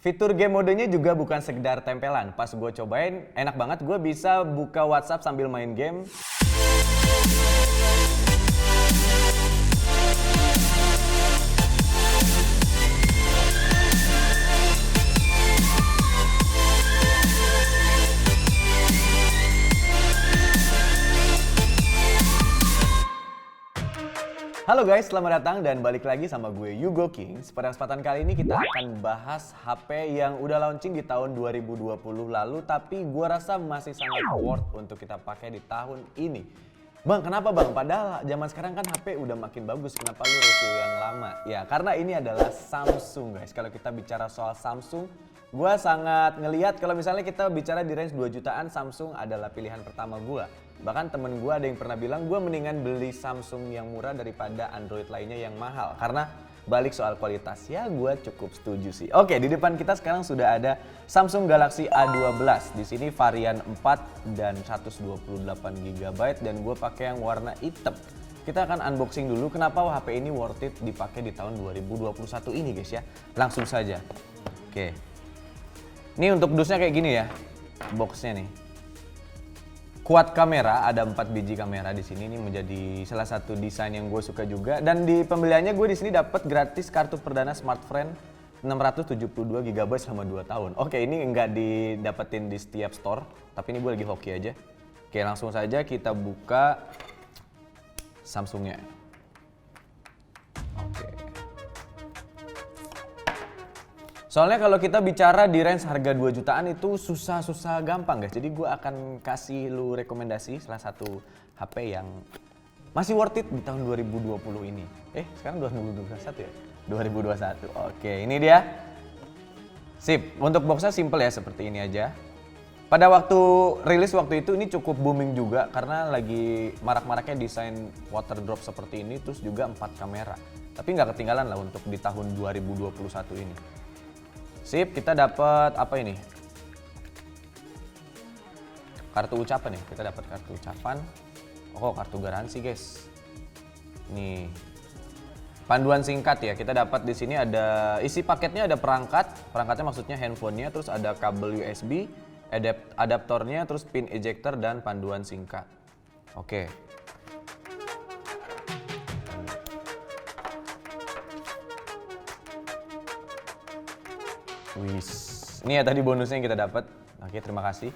Fitur game modenya juga bukan sekedar tempelan. Pas gue cobain, enak banget. Gue bisa buka WhatsApp sambil main game. Halo guys, selamat datang dan balik lagi sama gue Yugo Kings. Pada kesempatan kali ini kita akan bahas HP yang udah launching di tahun 2020 lalu, tapi gue rasa masih sangat worth untuk kita pakai di tahun ini. Bang, kenapa bang? Padahal zaman sekarang kan HP udah makin bagus, kenapa lu review yang lama? Ya, karena ini adalah Samsung guys. Kalau kita bicara soal Samsung, gue sangat ngelihat kalau misalnya kita bicara di range 2 jutaan, Samsung adalah pilihan pertama gue. Bahkan temen gue ada yang pernah bilang gue mendingan beli Samsung yang murah daripada Android lainnya yang mahal. Karena balik soal kualitas, ya gue cukup setuju sih. Oke, di depan kita sekarang sudah ada Samsung Galaxy A12. Di sini varian 4 dan 128 GB dan gue pakai yang warna hitam. Kita akan unboxing dulu kenapa HP ini worth it dipakai di tahun 2021 ini guys ya. Langsung saja. Oke. Ini untuk dusnya kayak gini ya. Boxnya nih. Quad kamera, ada 4 biji kamera di sini. Ini menjadi salah satu desain yang gue suka juga. Dan di pembeliannya gue di sini dapat gratis kartu perdana Smartfriend 672 GB selama 2 tahun. Oke, ini nggak didapetin di setiap store, tapi ini gue lagi hoki aja. Oke, langsung saja kita buka Samsungnya. Oke. Soalnya kalau kita bicara di range harga 2 jutaan itu susah-susah gampang guys. Jadi gue akan kasih lu rekomendasi salah satu HP yang masih worth it di tahun 2020 ini. Sekarang 2021 ya? 2021. Oke, ini dia. Sip, untuk boxnya simple ya, seperti ini aja. Pada waktu rilis waktu itu ini cukup booming juga karena lagi marak-maraknya desain water drop seperti ini, terus juga 4 kamera. Tapi nggak ketinggalan lah untuk di tahun 2021 ini. Sip, kita dapat apa ini? Kartu ucapan ya, kita dapat kartu ucapan. Oh, kartu garansi guys. Nih. Panduan singkat ya, kita dapat di sini ada isi paketnya, ada perangkatnya maksudnya handphonenya, terus ada kabel USB, adaptornya, terus pin ejector dan panduan singkat. Oke. Wis, ini ya tadi bonusnya yang kita dapat. Oke, terima kasih.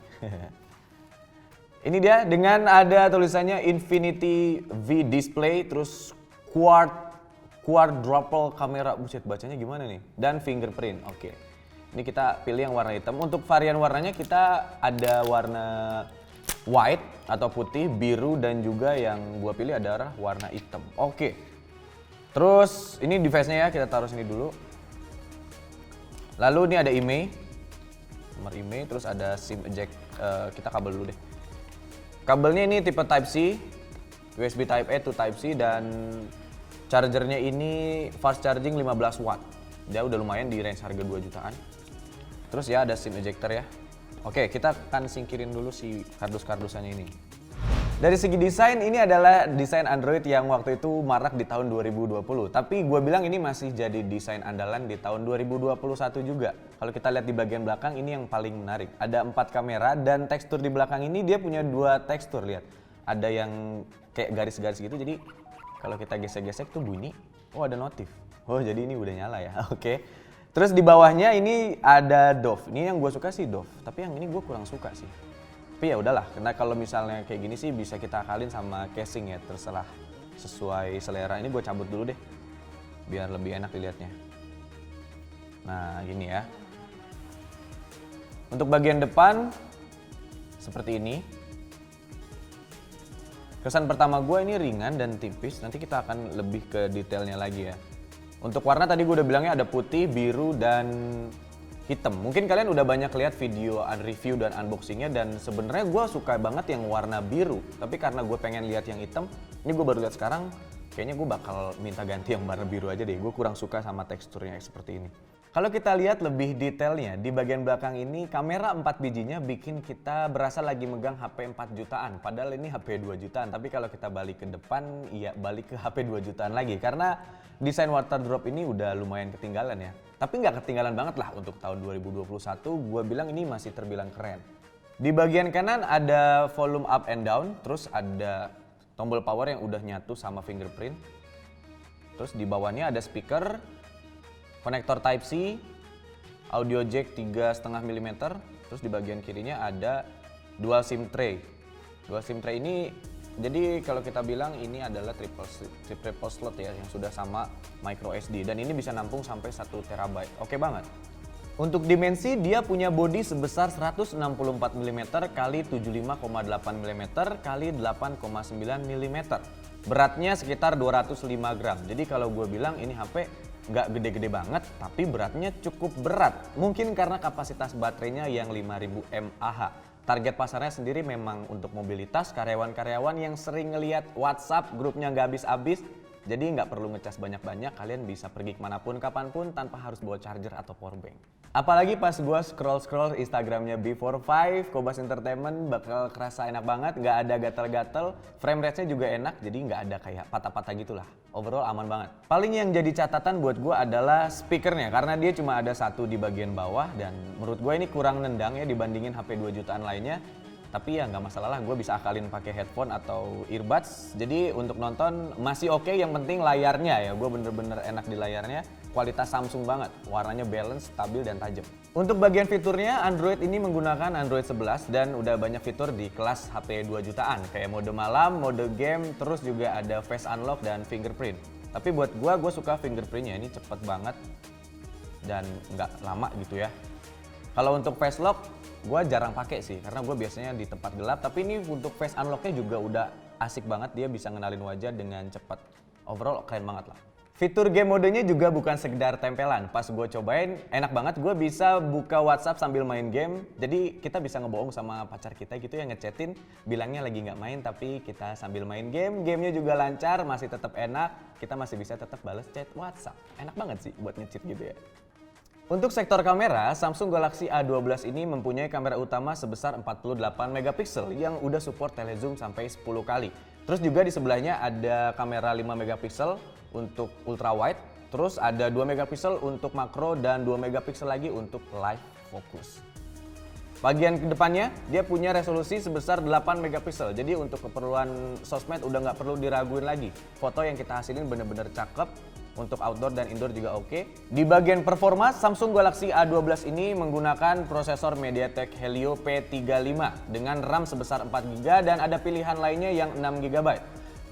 Ini dia dengan ada tulisannya Infinity V Display, terus quadruple kamera, buset bacanya gimana nih? Dan fingerprint. Oke. Ini kita pilih yang warna hitam. Untuk varian warnanya kita ada warna white atau putih, biru, dan juga yang gua pilih adalah warna hitam. Oke. Terus ini device-nya ya, kita taruh sini dulu. Lalu ini ada IMEI, nomor IMEI, terus ada SIM eject, kita kabel dulu deh. Kabelnya ini tipe Type-C, USB Type-A to Type-C, dan chargernya ini fast charging 15 watt. Dia udah lumayan di range harga 2 jutaan. Terus ya ada SIM ejector ya. Oke, kita akan singkirin dulu si kardus-kardusannya ini. Dari segi desain, ini adalah desain Android yang waktu itu marak di tahun 2020. Tapi gue bilang ini masih jadi desain andalan di tahun 2021 juga. Kalau kita lihat di bagian belakang, ini yang paling menarik. Ada 4 kamera dan tekstur di belakang ini dia punya 2 tekstur, lihat. Ada yang kayak garis-garis gitu, jadi kalau kita gesek-gesek tuh bunyi, oh ada notif. Oh jadi ini udah nyala ya, oke. Terus di bawahnya ini ada Dove. Ini yang gue suka sih Dove, tapi yang ini gue kurang suka sih. Tapi ya udahlah, karena kalau misalnya kayak gini sih bisa kita akalin sama casing ya, terserah sesuai selera. Ini gue cabut dulu deh, biar lebih enak dilihatnya. Nah gini ya. Untuk bagian depan seperti ini. Kesan pertama gue ini ringan dan tipis, nanti kita akan lebih ke detailnya lagi ya. Untuk warna tadi gue udah bilangnya ada putih, biru, dan hitam. Mungkin kalian udah banyak lihat video review dan unboxingnya, dan sebenarnya gue suka banget yang warna biru. Tapi karena gue pengen lihat yang hitam, ini gue baru lihat sekarang, kayaknya gue bakal minta ganti yang warna biru aja deh. Gue kurang suka sama teksturnya seperti ini. Kalau kita lihat lebih detailnya, di bagian belakang ini kamera 4 bijinya bikin kita berasa lagi megang HP 4 jutaan. Padahal ini HP 2 jutaan, tapi kalau kita balik ke depan, iya balik ke HP 2 jutaan lagi. Karena desain water drop ini udah lumayan ketinggalan ya. Tapi nggak ketinggalan banget lah untuk tahun 2021, gue bilang ini masih terbilang keren. Di bagian kanan ada volume up and down, terus ada tombol power yang udah nyatu sama fingerprint. Terus di bawahnya ada speaker, konektor Type-C, audio jack 3,5 mm. Terus di bagian kirinya ada dual SIM tray. Dual SIM tray ini, jadi kalau kita bilang ini adalah triple slot ya, yang sudah sama micro SD. Dan ini bisa nampung sampai 1 TB. Oke banget. Untuk dimensi, dia punya bodi sebesar 164 mm x 75,8 mm x 8,9 mm. Beratnya sekitar 205 gram. Jadi kalau gue bilang ini HP nggak gede-gede banget, tapi beratnya cukup berat. Mungkin karena kapasitas baterainya yang 5000 mAh. Target pasarnya sendiri memang untuk mobilitas, karyawan-karyawan yang sering ngelihat WhatsApp, grupnya nggak habis-habis. Jadi nggak perlu ngecas banyak-banyak, kalian bisa pergi kemanapun, kapanpun tanpa harus bawa charger atau powerbank. Apalagi pas gue scroll Instagramnya B45, Kobas Entertainment, bakal kerasa enak banget, nggak ada gatel-gatel, frame rate-nya juga enak, jadi nggak ada kayak patah-patah gitulah. Overall aman banget. Paling yang jadi catatan buat gue adalah speakernya, karena dia cuma ada satu di bagian bawah, dan menurut gue ini kurang nendang ya dibandingin HP 2 jutaan lainnya. Tapi ya nggak masalah lah, gue bisa akalin pakai headphone atau earbuds. Jadi untuk nonton masih oke, yang penting layarnya ya, gue bener-bener enak di layarnya. Kualitas Samsung banget, warnanya balance, stabil, dan tajam. Untuk bagian fiturnya, Android ini menggunakan Android 11 dan udah banyak fitur di kelas HP 2 jutaan. Kayak mode malam, mode game, terus juga ada face unlock dan fingerprint. Tapi buat gue suka fingerprintnya, ini cepet banget dan nggak lama gitu ya. Kalau untuk face lock, gue jarang pakai sih, karena gue biasanya di tempat gelap. Tapi ini untuk face unlocknya juga udah asik banget, dia bisa ngenalin wajah dengan cepat. Overall keren banget lah. Fitur game modenya juga bukan sekedar tempelan. Pas gue cobain, enak banget. Gue bisa buka WhatsApp sambil main game. Jadi kita bisa ngebohong sama pacar kita gitu ya, ngechatin, bilangnya lagi nggak main, tapi kita sambil main game. Gamenya juga lancar, masih tetap enak. Kita masih bisa tetap balas chat WhatsApp. Enak banget sih buat nge-cheat gitu ya. Untuk sektor kamera, Samsung Galaxy A12 ini mempunyai kamera utama sebesar 48 megapiksel yang udah support telezoom sampai 10 kali. Terus juga di sebelahnya ada kamera 5 megapiksel untuk ultra wide, terus ada 2 megapiksel untuk makro dan 2 megapiksel lagi untuk live focus. Bagian depannya dia punya resolusi sebesar 8 megapiksel. Jadi untuk keperluan sosmed udah nggak perlu diraguin lagi. Foto yang kita hasilin bener-bener cakep. Untuk outdoor dan indoor juga oke. Di bagian performa, Samsung Galaxy A12 ini menggunakan prosesor MediaTek Helio P35 dengan RAM sebesar 4GB dan ada pilihan lainnya yang 6GB.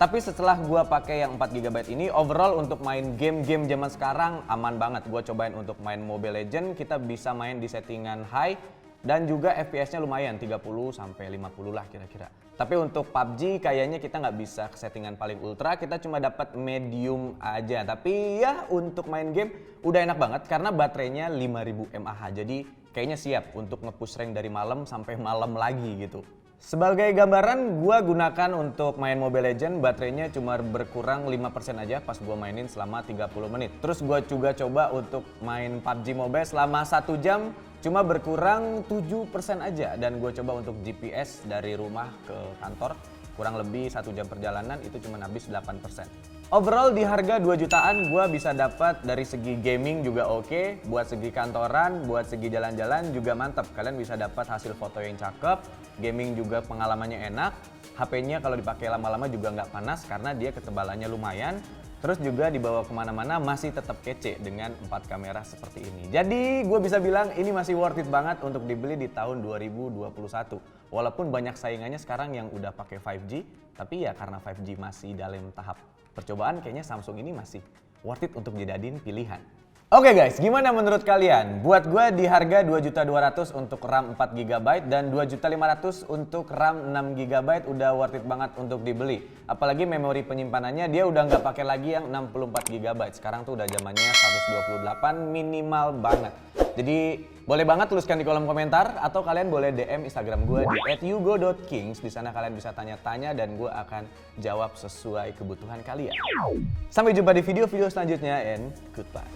Tapi setelah gua pakai yang 4GB ini, overall untuk main game-game zaman sekarang aman banget. Gua cobain untuk main Mobile Legends, kita bisa main di settingan high dan juga FPS-nya lumayan 30 sampai 50 lah kira-kira. Tapi untuk PUBG kayaknya kita nggak bisa ke settingan paling ultra, kita cuma dapat medium aja. Tapi ya untuk main game udah enak banget karena baterainya 5000 mAh. Jadi kayaknya siap untuk nge-push rank dari malam sampai malam lagi gitu. Sebagai gambaran, gua gunakan untuk main Mobile Legends, baterainya cuma berkurang 5% aja pas gua mainin selama 30 menit. Terus gua juga coba untuk main PUBG Mobile selama 1 jam, cuma berkurang 7% aja. Dan gue coba untuk GPS dari rumah ke kantor, kurang lebih 1 jam perjalanan itu cuma habis 8%. Overall di harga 2 jutaan gue bisa dapat dari segi gaming juga oke, buat segi kantoran, buat segi jalan-jalan juga mantep. Kalian bisa dapat hasil foto yang cakep, gaming juga pengalamannya enak, HP-nya kalau dipakai lama-lama juga nggak panas karena dia ketebalannya lumayan. Terus juga dibawa kemana-mana masih tetap kece dengan 4 kamera seperti ini. Jadi gue bisa bilang ini masih worth it banget untuk dibeli di tahun 2021. Walaupun banyak saingannya sekarang yang udah pakai 5G, tapi ya karena 5G masih dalam tahap percobaan, kayaknya Samsung ini masih worth it untuk dijadiin pilihan. Oke guys, gimana menurut kalian? Buat gue di harga 2.200.000 untuk RAM 4GB dan 2.500.000 untuk RAM 6GB udah worth it banget untuk dibeli. Apalagi memori penyimpanannya dia udah nggak pakai lagi yang 64GB. Sekarang tuh udah zamannya 128 minimal banget. Jadi boleh banget tuliskan di kolom komentar atau kalian boleh DM Instagram gue di @yugo.kings. Di sana kalian bisa tanya-tanya dan gue akan jawab sesuai kebutuhan kalian. Sampai jumpa di video-video selanjutnya and goodbye.